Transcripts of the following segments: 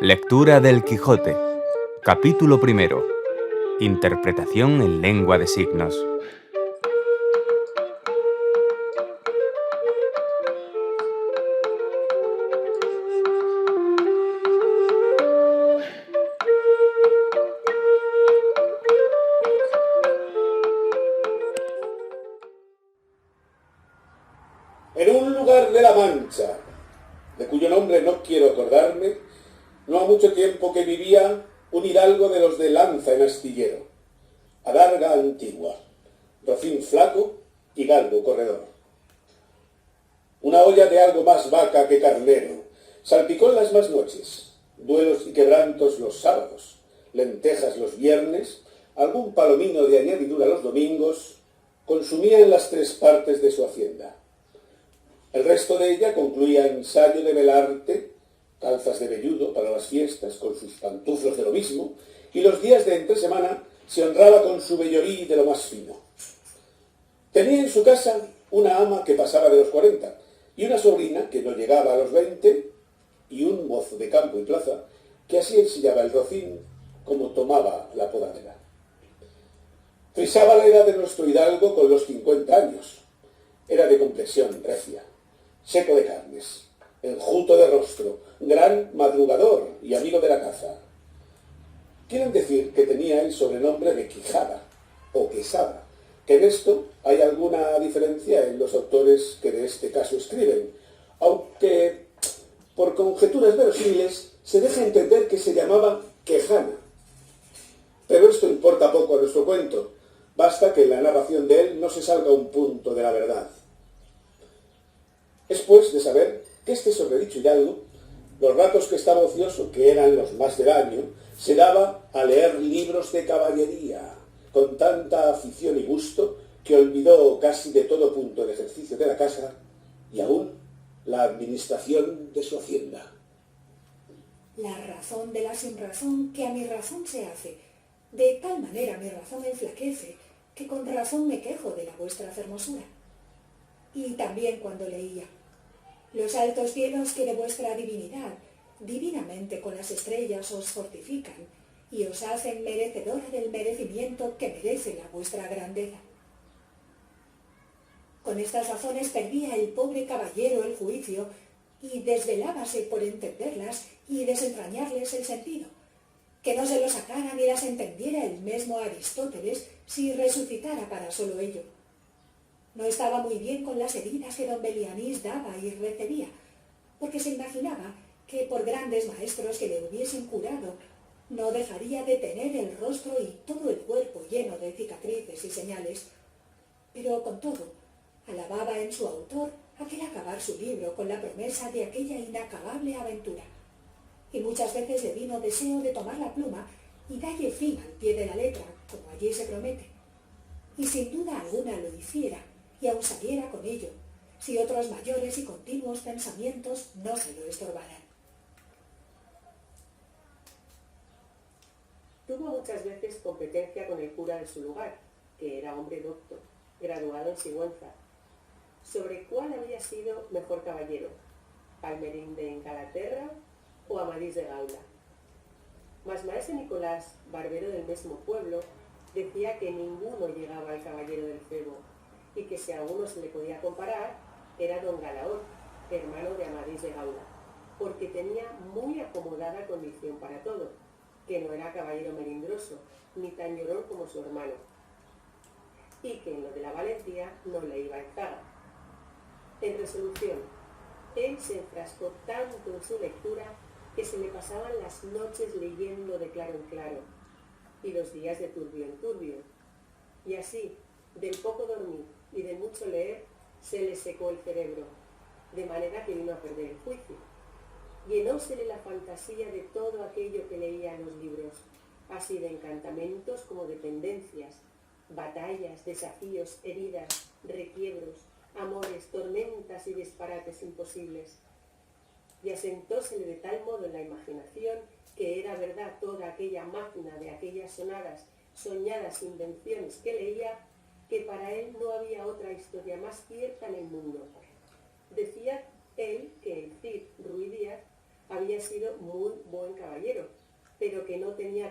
Lectura del Quijote. Capítulo primero. Interpretación en lengua de signos. En un lugar de la Mancha, de cuyo nombre no quiero acordarme, no ha mucho tiempo que vivía un hidalgo de los de lanza en astillero, adarga antigua, rocín flaco y galgo corredor. Una olla de algo más vaca que carnero, salpicón las más noches, duelos y quebrantos los sábados, lentejas los viernes, algún palomino de añadidura los domingos, consumía en las 3 partes de su hacienda. El resto de ella concluía ensayo de velarte, calzas de velludo para las fiestas con sus pantuflos de lo mismo, y los días de entre semana se honraba con su vellorí de lo más fino. Tenía en su casa una ama que pasaba de los 40, y una sobrina que no llegaba a los 20, y un mozo de campo y plaza que así ensillaba el rocín como tomaba la podadera. Frisaba la edad de nuestro hidalgo con los 50 años. Era de complexión recia, seco de carnes, enjuto de rostro, gran madrugador y amigo de la caza. Quieren decir que tenía el sobrenombre de Quijada o Quesada, que en esto hay alguna diferencia en los autores que de este caso escriben, aunque por conjeturas verosímiles se deja entender que se llamaba Quejana. Pero esto importa poco a nuestro cuento, basta que en la narración de él no se salga un punto de la verdad. Es pues de saber que este sobredicho hidalgo, los ratos que estaba ocioso, que eran los más del año, se daba a leer libros de caballería, con tanta afición y gusto que olvidó casi de todo punto el ejercicio de la casa y aún la administración de su hacienda. La razón de la sinrazón que a mi razón se hace, de tal manera mi razón enflaquece, que con razón me quejo de la vuestra fermosura. Y también cuando leía: los altos cielos que de vuestra divinidad, divinamente con las estrellas os fortifican, y os hacen merecedora del merecimiento que merece la vuestra grandeza. Con estas razones perdía el pobre caballero el juicio, y desvelábase por entenderlas y desentrañarles el sentido, que no se lo sacara ni las entendiera el mismo Aristóteles si resucitara para solo ello. No estaba muy bien con las heridas que don Belianís daba y recebía, porque se imaginaba que por grandes maestros que le hubiesen curado, no dejaría de tener el rostro y todo el cuerpo lleno de cicatrices y señales. Pero con todo, alababa en su autor aquel acabar su libro con la promesa de aquella inacabable aventura, y muchas veces le vino deseo de tomar la pluma y dalle fin al pie de la letra, como allí se promete, y sin duda alguna lo hiciera, y aun saliera con ello, si otros mayores y continuos pensamientos no se lo estorbaran. Tuvo muchas veces competencia con el cura de su lugar, que era hombre docto, graduado en Sigüenza, sobre cuál había sido mejor caballero, Palmerín de Encalaterra o Amadís de Gaula. Mas maese Nicolás, barbero del mismo pueblo, decía que ninguno llegaba al caballero del Febo, y que si a uno se le podía comparar, era don Galaón, hermano de Amadís de Gaula, porque tenía muy acomodada condición para todo, que no era caballero melindroso, ni tan llorón como su hermano, y que en lo de la valentía no le iba en zaga. En resolución, él se enfrascó tanto en su lectura que se le pasaban las noches leyendo de claro en claro, y los días de turbio en turbio, y así, del poco dormir y de mucho leer, se le secó el cerebro, de manera que vino a perder el juicio. Llenósele la fantasía de todo aquello que leía en los libros, así de encantamentos como de pendencias, batallas, desafíos, heridas, requiebros, amores, tormentas y disparates imposibles. Y asentósele de tal modo en la imaginación que era verdad toda aquella máquina de aquellas sonadas, soñadas invenciones que leía, que para él no había otra historia más cierta en el mundo. Decía él que el Cid Ruy Díaz había sido muy buen caballero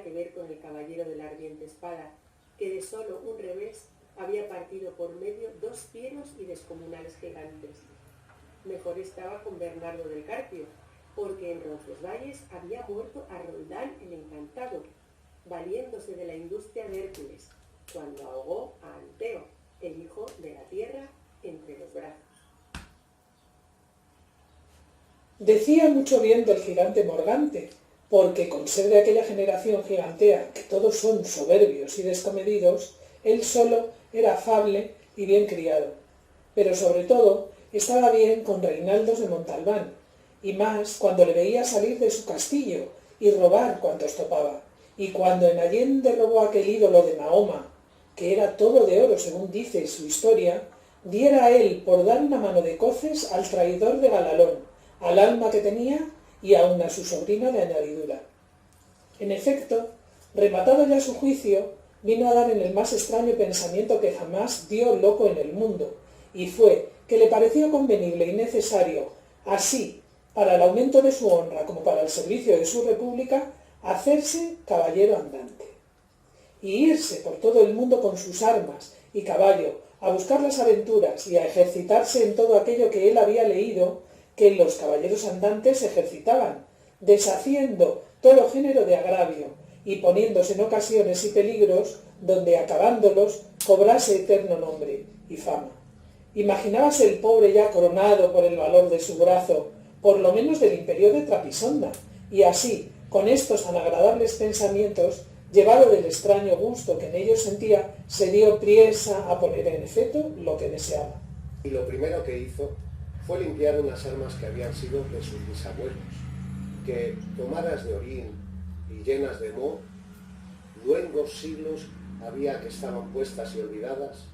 que ver con el caballero de la ardiente espada, que de solo un revés había partido por medio 2 fieros y descomunales gigantes. Mejor estaba con Bernardo del Carpio, porque en Roncesvalles había muerto a Roldán el Encantado, valiéndose de la industria de Hércules, cuando ahogó a Anteo, el hijo de la tierra, entre los brazos. Decía mucho bien del gigante Morgante, porque con ser de aquella generación gigantea que todos son soberbios y descomedidos, él solo era afable y bien criado. Pero sobre todo estaba bien con Reinaldos de Montalbán, y más cuando le veía salir de su castillo y robar cuantos topaba, y cuando en Allende robó aquel ídolo de Mahoma, que era todo de oro según dice su historia, diera a él por dar una mano de coces al traidor de Galalón, al alma que tenía y aun a su sobrina de añadidura. En efecto, rematado ya su juicio, vino a dar en el más extraño pensamiento que jamás dio loco en el mundo, y fue que le pareció convenible y necesario, así para el aumento de su honra como para el servicio de su república, hacerse caballero andante, y irse por todo el mundo con sus armas y caballo, a buscar las aventuras y a ejercitarse en todo aquello que él había leído que los caballeros andantes ejercitaban, deshaciendo todo género de agravio y poniéndose en ocasiones y peligros donde acabándolos cobrase eterno nombre y fama. Imaginábase el pobre ya coronado por el valor de su brazo, por lo menos del imperio de Trapisonda, y así, con estos tan agradables pensamientos, llevado del extraño gusto que en ellos sentía, se dio priesa a poner en efecto lo que deseaba. Y lo primero que hizo fue limpiar unas armas que habían sido de sus bisabuelos, que, tomadas de orín y llenas de moho, luengos siglos había que estaban puestas y olvidadas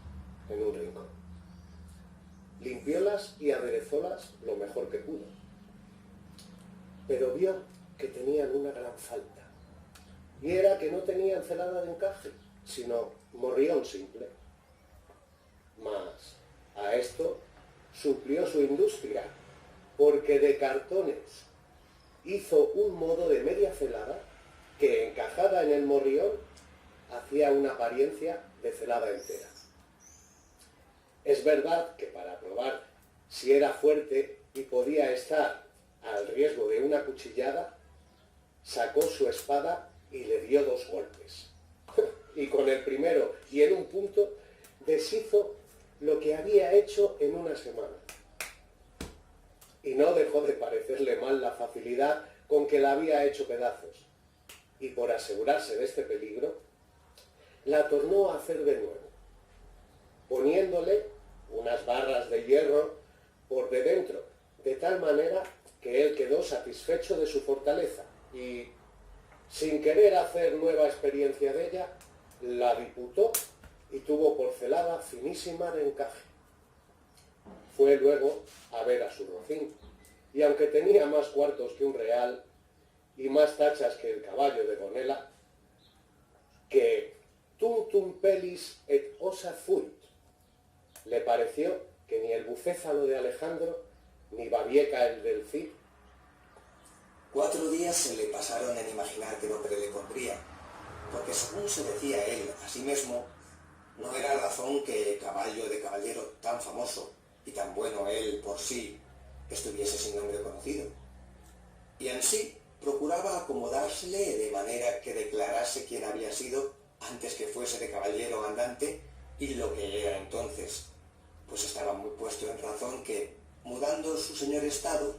en un rincón. Limpiólas y aderezólas lo mejor que pudo, pero vio que tenían una gran falta, y era que no tenían celada de encaje, sino morrión simple. Mas a esto suplió su industria, porque de cartones hizo un modo de media celada que, encajada en el morrión, hacía una apariencia de celada entera. Es verdad que para probar si era fuerte y podía estar al riesgo de una cuchillada, sacó su espada y le dio 2 golpes. Y con el primero y en un punto deshizo lo que había hecho en una semana. Y no dejó de parecerle mal la facilidad con que la había hecho pedazos. Y por asegurarse de este peligro, la tornó a hacer de nuevo, poniéndole unas barras de hierro por de dentro, de tal manera que él quedó satisfecho de su fortaleza y, sin querer hacer nueva experiencia de ella, la diputó y tuvo por celada finísima de encaje. Fue luego a ver a su rocín, y aunque tenía más cuartos que un real y más tachas que el caballo de Gonela, que tuntum pelis et osa fuit, le pareció que ni el bucéfalo de Alejandro ni Babieca el del Cid. 4 días se le pasaron en imaginar qué nombre le pondría, porque según se decía él a sí mismo, no era razón que caballo de caballero tan famoso y tan bueno él por sí estuviese sin nombre conocido. Y en sí procuraba acomodársele de manera que declarase quién había sido antes que fuese de caballero andante y lo que era entonces, pues estaba muy puesto en razón que, mudando su señor estado,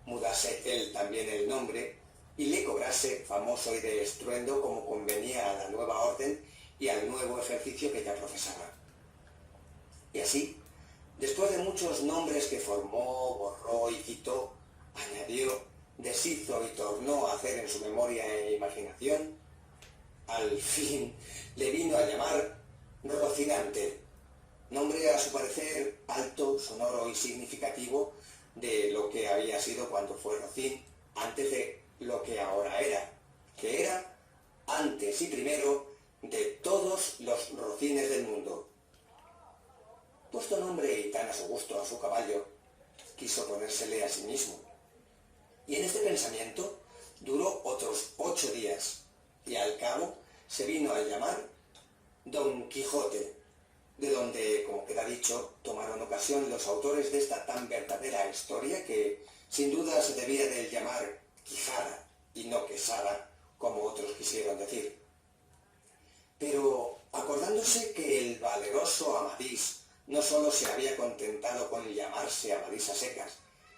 mudase él también el nombre y le cobrase famoso y de estruendo como convenía a la nueva orden y al nuevo ejercicio que ya profesaba. Y así, después de muchos nombres que formó, borró y quitó, añadió, deshizo y tornó a hacer en su memoria e imaginación, al fin le vino a llamar Rocinante, nombre a su parecer alto, sonoro y significativo de lo que había sido cuando fue Rocín, antes de lo que ahora era, que era antes y primero de todos los rocines del mundo. Puesto nombre y tan a su gusto a su caballo, quiso ponérsele a sí mismo. Y en este pensamiento duró otros 8 días, y al cabo se vino a llamar Don Quijote, de donde, como queda dicho, tomaron ocasión los autores de esta tan verdadera historia que sin duda se debía de llamar Quijada y no Quesada, como otros quisieron decir. Pero acordándose que el valeroso Amadís no solo se había contentado con llamarse Amadís a secas,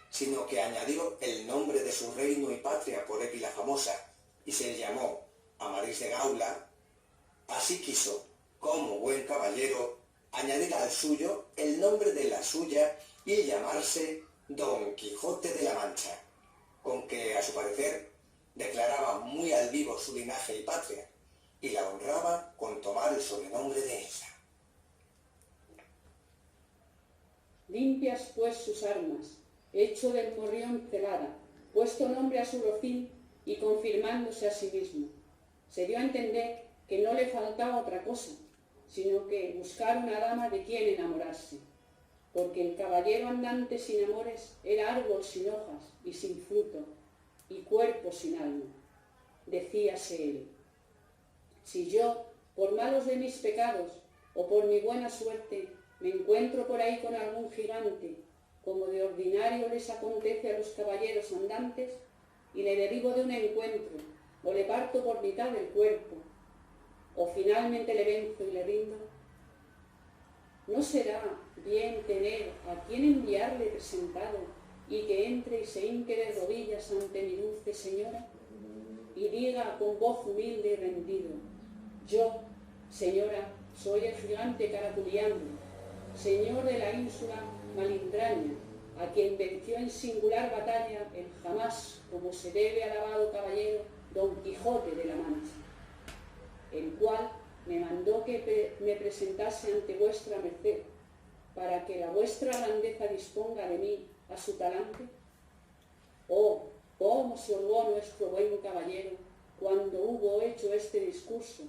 sino que añadió el nombre de su reino y patria por épila famosa, y se llamó Amadís de Gaula, así quiso, como buen caballero, añadir al suyo el nombre de la suya y llamarse Don Quijote de la Mancha, con que, a su parecer, declaraba muy al vivo su linaje y patria, y la honraba con tomar el sobrenombre de ella. Limpias pues sus armas, hecho del morrión celada, puesto nombre a su rocín y confirmándose a sí mismo. Se dio a entender que no le faltaba otra cosa, sino que buscar una dama de quien enamorarse, porque el caballero andante sin amores era árbol sin hojas y sin fruto, y cuerpo sin alma. Decíase él: si yo, por malos de mis pecados o por mi buena suerte, me encuentro por ahí con algún gigante, como de ordinario les acontece a los caballeros andantes, y le derivo de un encuentro, o le parto por mitad del cuerpo, o finalmente le venzo y le rindo, ¿no será bien tener a quien enviarle presentado y que entre y se hinque de rodillas ante mi dulce señora y diga con voz humilde y rendido: yo, señora, soy el gigante Caraculiano, señor de la ínsula Malindraña, a quien venció en singular batalla el jamás, como se debe, alabado caballero Don Quijote de la Mancha, el cual me mandó que me presentase ante vuestra merced, para que la vuestra grandeza disponga de mí a su talante? Oh, cómo se holgó nuestro buen caballero cuando hubo hecho este discurso,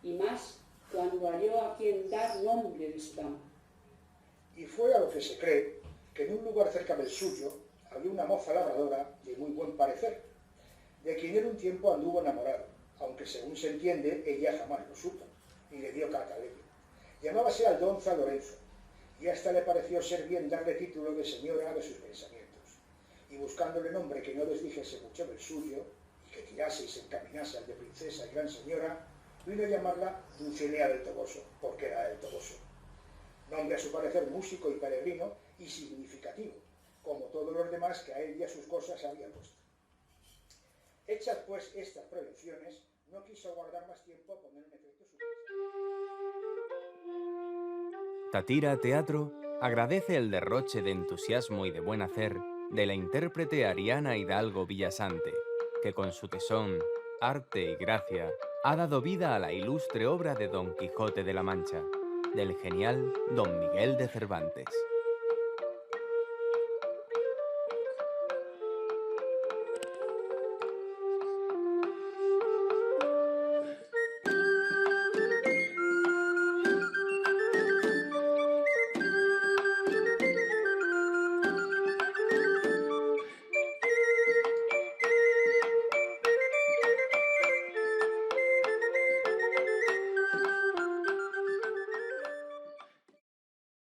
y más cuando halló a quien dar nombre de su dama. Y fue a lo que se cree que en un lugar cerca del suyo había una moza labradora de muy buen parecer, de quien en un tiempo anduvo enamorado, aunque según se entiende ella jamás lo supo, y le dio carta de ello. Llamábase Aldonza Lorenzo, y hasta le pareció ser bien darle título de señora de sus pensamientos, y buscándole nombre que no les dijese mucho del suyo, y que tirase y se encaminase al de princesa y gran señora, vino a llamarla Dulcinea del Toboso, porque era del Toboso. Nombre a su parecer músico y peregrino y significativo, como todos los demás que a él y a sus cosas había puesto. Hechas pues estas prevenciones, no quiso guardar más tiempo a poner en efecto su Tatira Teatro agradece el derroche de entusiasmo y de buen hacer de la intérprete Ariana Hidalgo Villasante, que con su tesón, arte y gracia ha dado vida a la ilustre obra de Don Quijote de la Mancha, del genial Don Miguel de Cervantes.